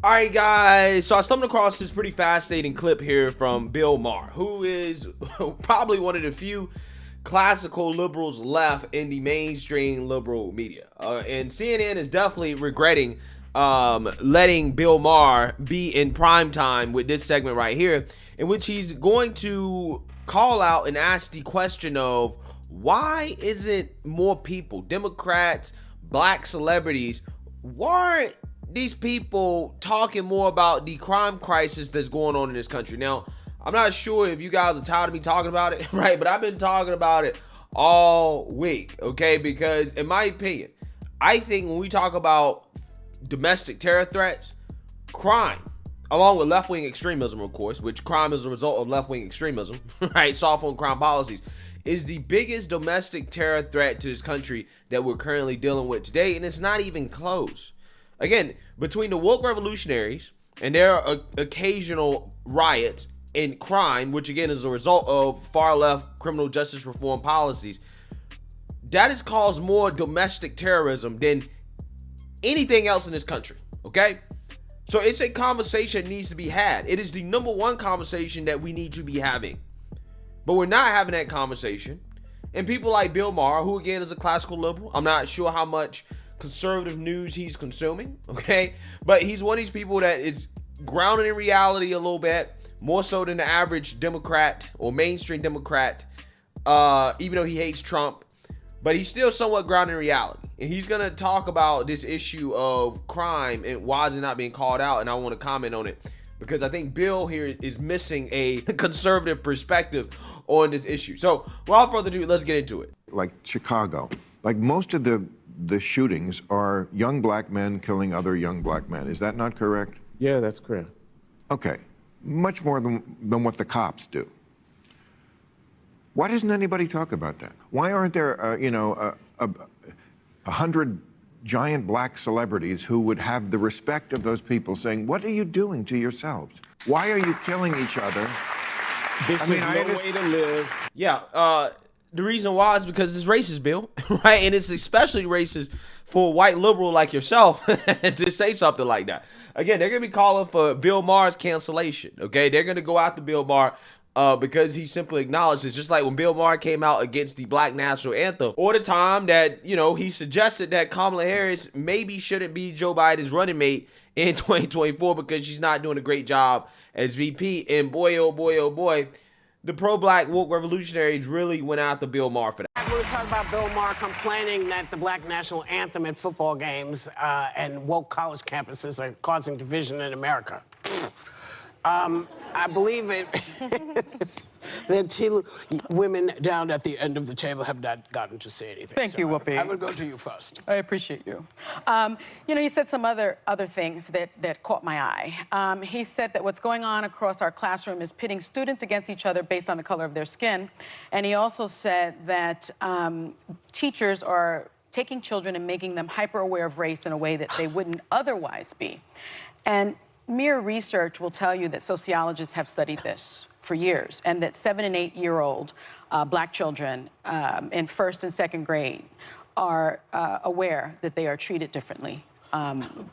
All right, guys. So I stumbled across this pretty fascinating clip here from Bill Maher, who is probably one of the few classical liberals left in the mainstream liberal media. And CNN is definitely regretting letting Bill Maher be in prime time with this segment right here, in which he's going to call out and ask the question of why isn't more people, Democrats, black celebrities, why aren't these people talking more about the crime crisis that's going on in this country? Now, I'm not sure if you guys are tired of me talking about it, right? But I've been talking about it all week, okay? Because in my opinion, I think when we talk about domestic terror threats, crime, along with left-wing extremism, of course, which crime is a result of left-wing extremism, right? Soft on crime policies, is the biggest domestic terror threat to this country that we're currently dealing with today, and it's not even close. Again, between the woke revolutionaries and their occasional riots and crime, which again is a result of far-left criminal justice reform policies, that has caused more domestic terrorism than anything else in this country, okay? So it's a conversation that needs to be had. It is the number one conversation that we need to be having. But we're not having that conversation. And people like Bill Maher, who again is a classical liberal, I'm not sure how much conservative news he's consuming, okay? But he's one of these people that is grounded in reality a little bit, more so than the average Democrat or mainstream Democrat, even though he hates Trump. But he's still somewhat grounded in reality. And he's going to talk about this issue of crime and why is it not being called out. And I want to comment on it because I think Bill here is missing a conservative perspective on this issue. So without further ado, let's get into it. Like Chicago, like most of the shootings are young black men killing other young black men. Is that not correct? Yeah, that's correct. Okay. Much more than what the cops do. Why doesn't anybody talk about that? Why aren't there, 100 giant black celebrities who would have the respect of those people saying, what are you doing to yourselves? Why are you killing each other? This is no way to live. Yeah, the reason why is because it's racist, Bill, right? And it's especially racist for a white liberal like yourself to say something like that. Again, they're going to be calling for Bill Maher's cancellation, okay? They're going to go after Bill Maher because he simply acknowledged it's just like when Bill Maher came out against the Black National Anthem, or the time that, he suggested that Kamala Harris maybe shouldn't be Joe Biden's running mate in 2024 because she's not doing a great job as VP. And boy, oh boy, oh boy, the pro-black woke revolutionaries really went after Bill Maher for that. We're going to talk about Bill Maher complaining that the Black National Anthem at football games and woke college campuses are causing division in America. I believe it. The two women down at the end of the table have not gotten to say anything. Thank you, Whoopi. I would go to you first. I appreciate you. He said some other things that caught my eye. He said that what's going on across our classroom is pitting students against each other based on the color of their skin. And he also said that teachers are taking children and making them hyper-aware of race in a way that they wouldn't otherwise be. And mere research will tell you that sociologists have studied this for years, and that 7- and 8-year-old black children in first and second grade are aware that they are treated differently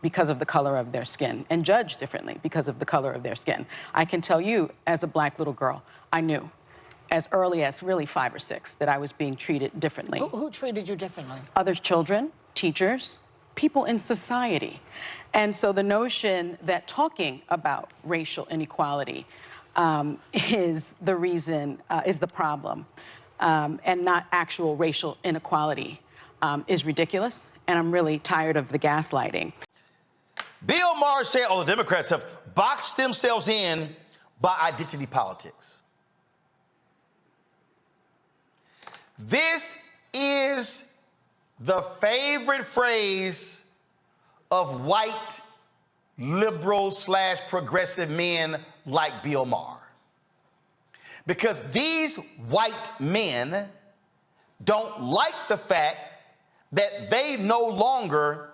because of the color of their skin and judged differently because of the color of their skin. I can tell you, as a black little girl, I knew as early as really 5 or 6 that I was being treated differently. Who treated you differently? Other children, teachers, people in society. And so the notion that talking about racial inequality is the reason, is the problem, and not actual racial inequality is ridiculous. And I'm really tired of the gaslighting. Bill Maher said, the Democrats have boxed themselves in by identity politics. This is the favorite phrase of white liberal / progressive men like Bill Maher. Because these white men don't like the fact that they no longer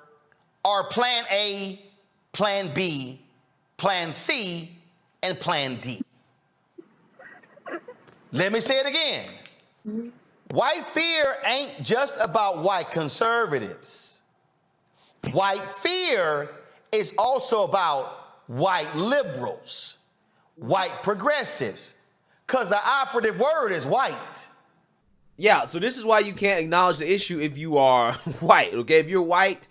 are plan A, plan B, plan C, and plan D. Let me say it again. White fear ain't just about white conservatives. White fear it's also about white liberals, white progressives, because the operative word is white. Yeah, so this is why you can't acknowledge the issue if you are white, okay? If you're white,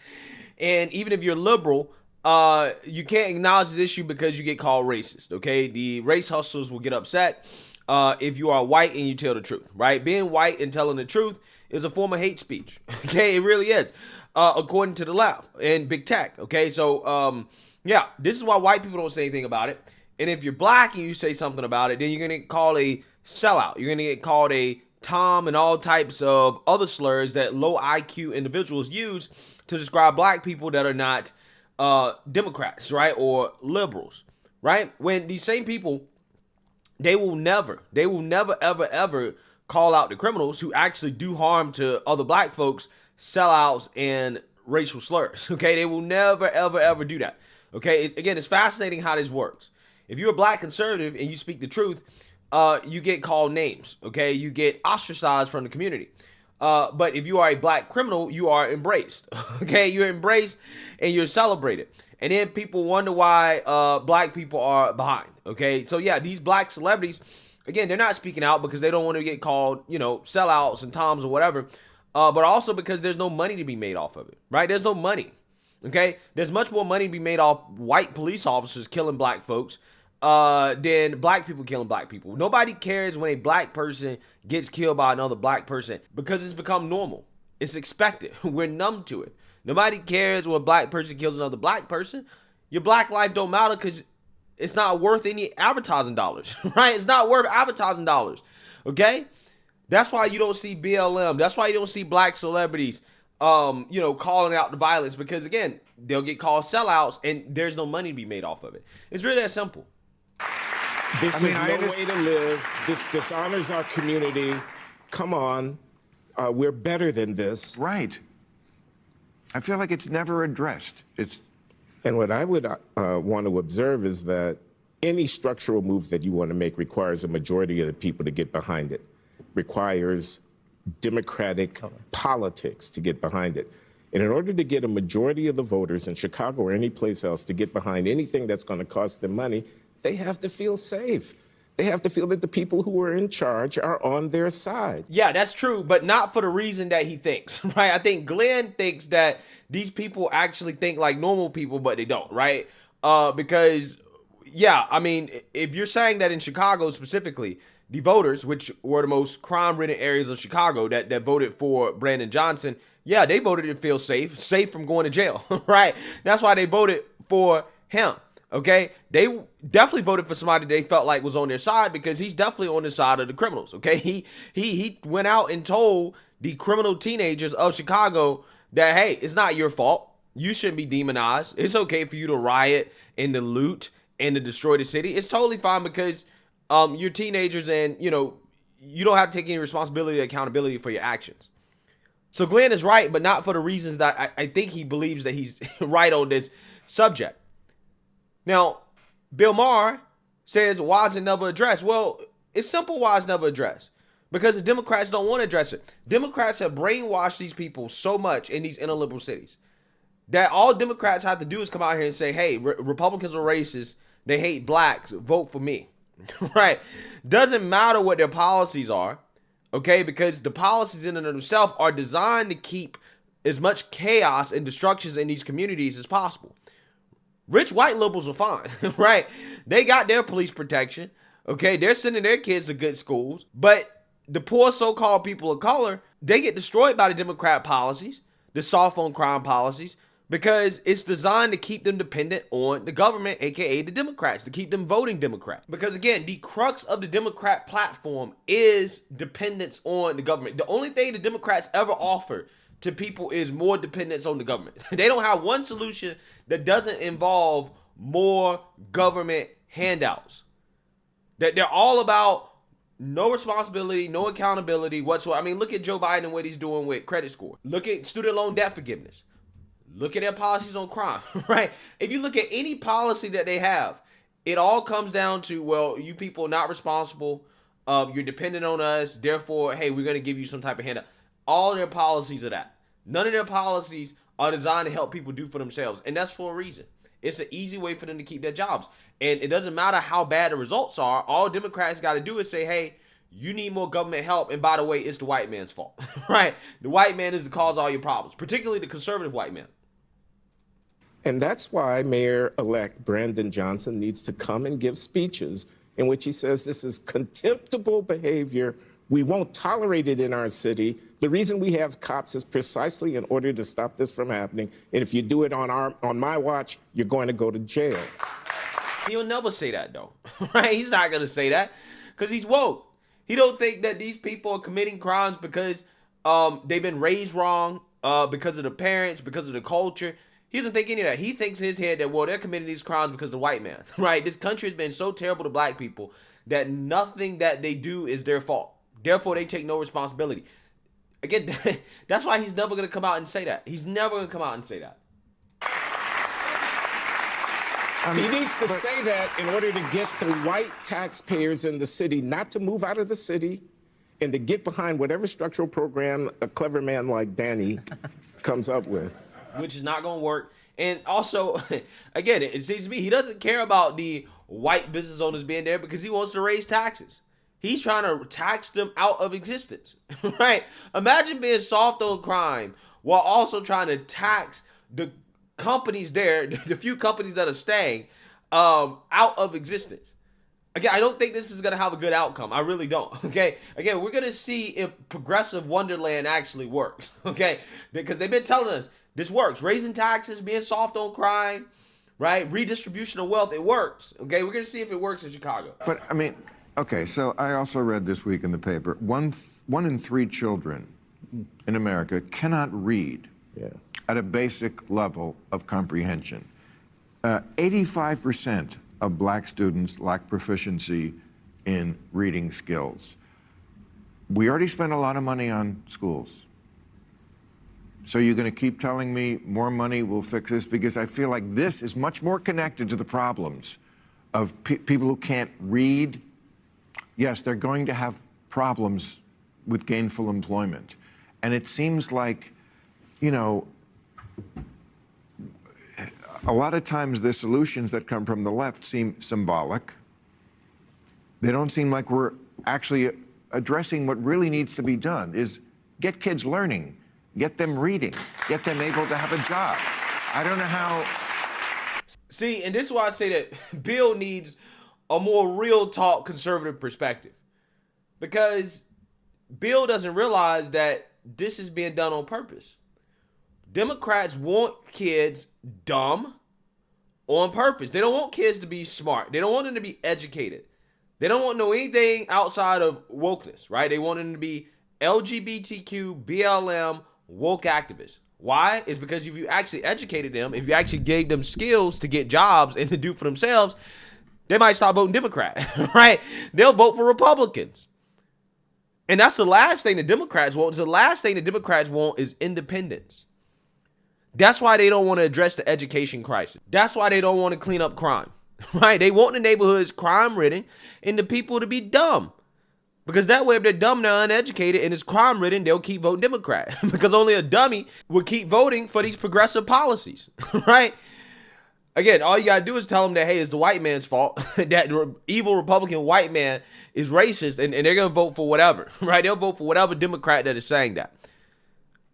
and even if you're liberal, you can't acknowledge the issue because you get called racist, okay? The race hustlers will get upset if you are white and you tell the truth, right? Being white and telling the truth is a form of hate speech, okay? It really is, according to the left and big tech, okay? So, yeah, this is why white people don't say anything about it. And if you're black and you say something about it, then you're going to get called a sellout. You're going to get called a Tom and all types of other slurs that low IQ individuals use to describe black people that are not Democrats, right? Or liberals, right? When these same people, they will never, ever, ever call out the criminals who actually do harm to other black folks, sellouts, and racial slurs, okay? They will never, ever, ever do that, okay? Again, it's fascinating how this works. If you're a black conservative and you speak the truth, you get called names, okay? You get ostracized from the community. But if you are a black criminal, you are embraced, okay? You're embraced and you're celebrated. And then people wonder why black people are behind, okay? So yeah, these black celebrities, again, they're not speaking out because they don't want to get called, you know, sellouts and toms or whatever, but also because there's no money to be made off of it, right? There's no money, okay? There's much more money to be made off white police officers killing black folks than black people killing black people. Nobody cares when a black person gets killed by another black person because it's become normal. It's expected. We're numb to it. Nobody cares when a black person kills another black person. Your black life don't matter because it's not worth any advertising dollars, right? It's not worth advertising dollars, okay? That's why you don't see BLM. That's why you don't see black celebrities, you know, calling out the violence because, again, they'll get called sellouts and there's no money to be made off of it. It's really that simple. This is no way to live. This dishonors our community. Come on. We're better than this. Right. I feel like it's never addressed. And what I would want to observe is that any structural move that you want to make requires a majority of the people to get behind it, requires democratic politics to get behind it. And in order to get a majority of the voters in Chicago or any place else to get behind anything that's going to cost them money, they have to feel safe. They have to feel that the people who are in charge are on their side. Yeah, that's true, but not for the reason that he thinks, right? I think Glenn thinks that these people actually think like normal people, but they don't, right? Because, yeah, I mean, if you're saying that in Chicago specifically, the voters, which were the most crime-ridden areas of Chicago that voted for Brandon Johnson, yeah, they voted to feel safe from going to jail, right? That's why they voted for him. Okay, they definitely voted for somebody they felt like was on their side because he's definitely on the side of the criminals. Okay, he went out and told the criminal teenagers of Chicago that, hey, it's not your fault. You shouldn't be demonized. It's okay for you to riot and to loot and to destroy the city. It's totally fine because you're teenagers and, you know, you don't have to take any responsibility or accountability for your actions. So Glenn is right, but not for the reasons that I think he believes that he's right on this subject. Now, Bill Maher says, why is it never addressed? Well, it's simple why it's never addressed. Because the Democrats don't want to address it. Democrats have brainwashed these people so much in these inner liberal cities that all Democrats have to do is come out here and say, hey, Republicans are racist. They hate blacks. Vote for me. Right? Doesn't matter what their policies are. Okay? Because the policies in and of themselves are designed to keep as much chaos and destructions in these communities as possible. Rich white liberals are fine, right? They got their police protection, okay? They're sending their kids to good schools. But the poor so-called people of color, they get destroyed by the Democrat policies, the soft on crime policies, because it's designed to keep them dependent on the government, aka the Democrats, to keep them voting Democrat. Because again, the crux of the Democrat platform is dependence on the government. The only thing the Democrats ever offer to people is more dependence on the government. They don't have one solution that doesn't involve more government handouts. That they're all about no responsibility, no accountability whatsoever. I mean, look at Joe Biden and what he's doing with credit score. Look at student loan debt forgiveness. Look at their policies on crime, right? If you look at any policy that they have, it all comes down to, well, you people are not responsible. You're dependent on us. Therefore, hey, we're going to give you some type of handout. All their policies are that. None of their policies are designed to help people do for themselves. And that's for a reason. It's an easy way for them to keep their jobs. And it doesn't matter how bad the results are. All Democrats got to do is say, hey, you need more government help. And by the way, it's the white man's fault, right? The white man is the cause of all your problems, particularly the conservative white man. And that's why Mayor-elect Brandon Johnson needs to come and give speeches in which he says this is contemptible behavior. We won't tolerate it in our city. The reason we have cops is precisely in order to stop this from happening. And if you do it on my watch, you're going to go to jail. He'll never say that, though, right? He's not going to say that because he's woke. He don't think that these people are committing crimes because they've been raised wrong, because of the parents, because of the culture. He doesn't think any of that. He thinks in his head that, well, they're committing these crimes because of the white man, right? This country has been so terrible to black people that nothing that they do is their fault. Therefore, they take no responsibility. Again, that's why he's never going to come out and say that. He's never going to come out and say that. He needs to say that in order to get the white taxpayers in the city not to move out of the city and to get behind whatever structural program a clever man like Danny comes up with. Which is not going to work. And also, again, it seems to me he doesn't care about the white business owners being there because he wants to raise taxes. He's trying to tax them out of existence, right? Imagine being soft on crime while also trying to tax the companies there, the few companies that are staying, out of existence. Again, I don't think this is going to have a good outcome. I really don't, okay? Again, we're going to see if progressive Wonderland actually works, okay? Because they've been telling us this works. Raising taxes, being soft on crime, right? Redistribution of wealth, it works, okay? We're going to see if it works in Chicago. But, I mean, okay, so I also read this week in the paper, one in three children in America cannot read at a basic level of comprehension. 85% of black students lack proficiency in reading skills. We already spend a lot of money on schools. So you're going to keep telling me more money will fix this? Because I feel like this is much more connected to the problems of people who can't read. Yes, they're going to have problems with gainful employment. And it seems like, you know, a lot of times the solutions that come from the left seem symbolic. They don't seem like we're actually addressing what really needs to be done, is get kids learning, get them reading, get them able to have a job. I don't know how. See, and this is why I say that Bill needs a more real talk conservative perspective, because Bill doesn't realize that this is being done on purpose. Democrats want kids dumb on purpose. They don't want kids to be smart. They don't want them to be educated. They don't want to know anything outside of wokeness, right? They want them to be LGBTQ, BLM, woke activists. Why? It's because if you actually educated them, if you actually gave them skills to get jobs and to do for themselves, they might stop voting Democrat, right? They'll vote for Republicans. And that's the last thing the Democrats want. The last thing the Democrats want is independence. That's why they don't want to address the education crisis. That's why they don't want to clean up crime, right? They want the neighborhoods crime-ridden and the people to be dumb. Because that way, if they're dumb, they're uneducated, and it's crime-ridden, they'll keep voting Democrat. Because only a dummy would keep voting for these progressive policies, right? Again, all you got to do is tell them that, hey, it's the white man's fault, that the evil Republican white man is racist, and they're going to vote for whatever, right? They'll vote for whatever Democrat that is saying that.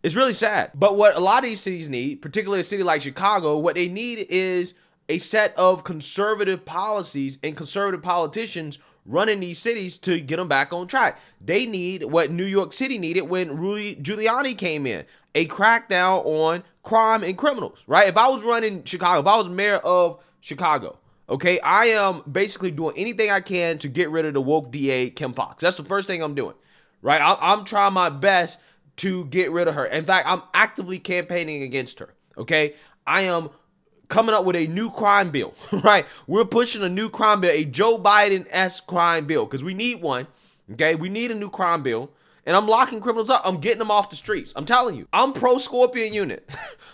It's really sad. But what a lot of these cities need, particularly a city like Chicago, what they need is a set of conservative policies and conservative politicians running these cities to get them back on track. They need what New York City needed when Rudy Giuliani came in, a crackdown on crime and criminals, right? If I was running Chicago, if I was mayor of Chicago, okay, I am basically doing anything I can to get rid of the woke DA, Kim Foxx. That's the first thing I'm doing, right? I'm trying my best to get rid of her. In fact, I'm actively campaigning against her, okay? I am coming up with a new crime bill, right? We're pushing a new crime bill, a Joe Biden-esque crime bill, because we need one, okay? We need a new crime bill, and I'm locking criminals up. I'm getting them off the streets. I'm telling you. I'm pro-Scorpion unit,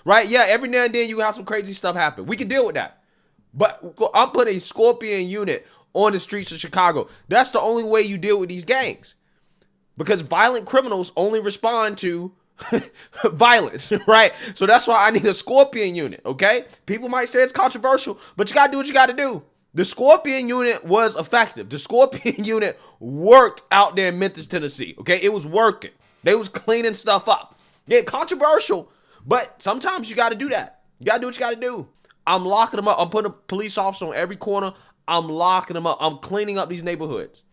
right? Yeah, every now and then you have some crazy stuff happen. We can deal with that. But I'm putting a Scorpion unit on the streets of Chicago. That's the only way you deal with these gangs. Because violent criminals only respond to violence, right? So that's why I need a Scorpion unit, okay? People might say it's controversial, but you gotta do what you gotta do. The Scorpion unit was effective. The Scorpion unit worked out there in Memphis, Tennessee, okay? It was working. They was cleaning stuff up. Yeah, controversial, but sometimes you gotta do that. You gotta do what you gotta do. I'm locking them up. I'm putting a police officer on every corner. I'm locking them up. I'm cleaning up these neighborhoods.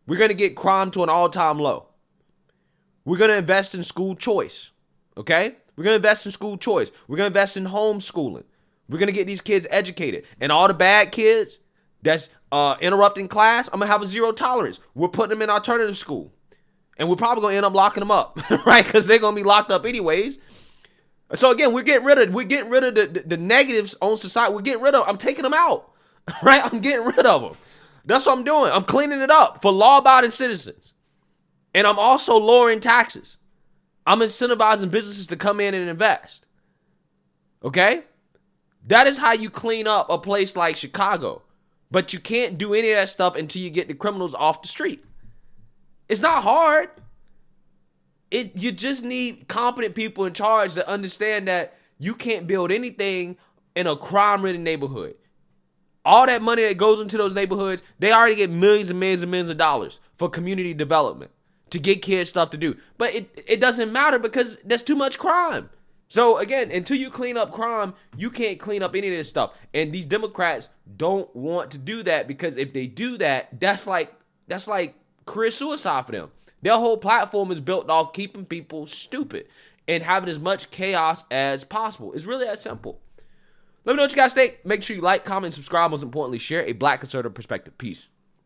We're gonna get crime to an all-time low. We're going to invest in school choice, okay? We're going to invest in school choice. We're going to invest in homeschooling. We're going to get these kids educated. And all the bad kids that's interrupting class, I'm going to have a zero tolerance. We're putting them in alternative school. And we're probably going to end up locking them up, right? Because they're going to be locked up anyways. So again, we're getting rid of the negatives on society. I'm taking them out, right? I'm getting rid of them. That's what I'm doing. I'm cleaning it up for law-abiding citizens. And I'm also lowering taxes. I'm incentivizing businesses to come in and invest. Okay? That is how you clean up a place like Chicago. But you can't do any of that stuff until you get the criminals off the street. It's not hard. You just need competent people in charge that understand that you can't build anything in a crime-ridden neighborhood. All that money that goes into those neighborhoods, they already get millions and millions and millions of dollars for community development, to get kids stuff to do. But it doesn't matter because there's too much crime. So again, until you clean up crime, you can't clean up any of this stuff. And these Democrats don't want to do that because if they do that, that's like career suicide for them. Their whole platform is built off keeping people stupid and having as much chaos as possible. It's really that simple. Let me know what you guys think. Make sure you like, comment, and subscribe. Most importantly, share a Black conservative perspective. Peace.